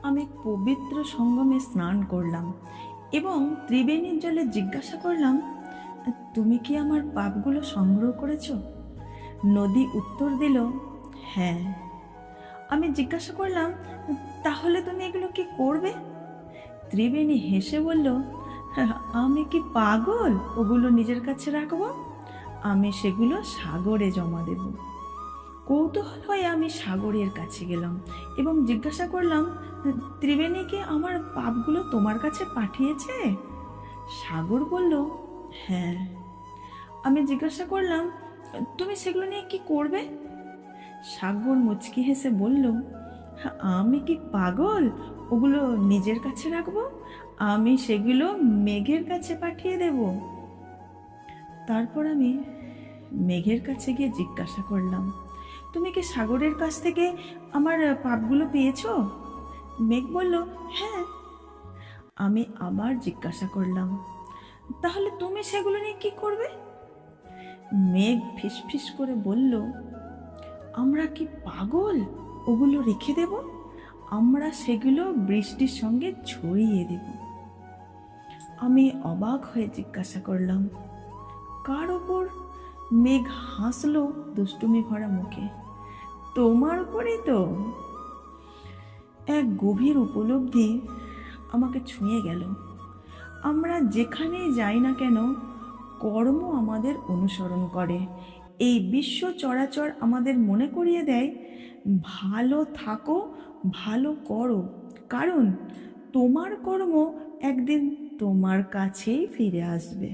আমি পবিত্র সঙ্গমে স্নান করলাম এবং ত্রিবেণীর জলে জিজ্ঞাসা করলাম, তুমি কি আমার পাপগুলো সংগ্রহ করেছো? নদী উত্তর দিল, হ্যাঁ। আমি জিজ্ঞাসা করলাম, তাহলে তুমি এগুলো কি করবে? ত্রিবেণী হেসে বলল, আমি কি পাগল ওগুলো নিজের কাছে রাখবো? আমি সেগুলো সাগরে জমা দেব। কৌতূহল হয়ে আমি সাগরের কাছে গেলাম এবং জিজ্ঞাসা করলাম, ত্রিবেণী কি আমার পাপগুলো তোমার কাছে পাঠিয়েছে? সাগর বলল, হ্যাঁ। আমি জিজ্ঞাসা করলাম, তুমি সেগুলো নিয়ে কি করবে? সাগর মুচকি হেসে বলল, আমি কি পাগল ওগুলো নিজের কাছে রাখবো? আমি সেগুলো মেঘের কাছে পাঠিয়ে দেব। তারপর আমি মেঘের কাছে গিয়ে জিজ্ঞাসা করলাম, তুমি কি সাগরের কাছ থেকে আমার পাপগুলো পেয়েছো? মেঘ বলল, হ্যাঁ। আমি আবার জিজ্ঞাসা করলাম, তাহলে তুমি সেগুলো নিয়ে কি করবে? মেঘ ফিসফিস করে বলল, আমরা কি পাগল ওগুলো রেখে দেব? আমরা সেগুলো বৃষ্টির সঙ্গে ছড়িয়ে দেব। আমি অবাক হয়ে জিজ্ঞাসা করলাম, কার ওপর? মেঘ হাসলো দুষ্টুমি ভরা মুখে, তোমার উপরেই তো। এক গভীর উপলব্ধি আমাকে ছুঁয়ে গেল। আমরা যেখানেই যাই না কেন, কর্ম আমাদের অনুসরণ করে। এই বিশ্ব চরাচর আমাদের মনে করিয়ে দেয়, ভালো থাকো, ভালো করো, কারণ তোমার কর্ম একদিন তোমার কাছেই ফিরে আসবে।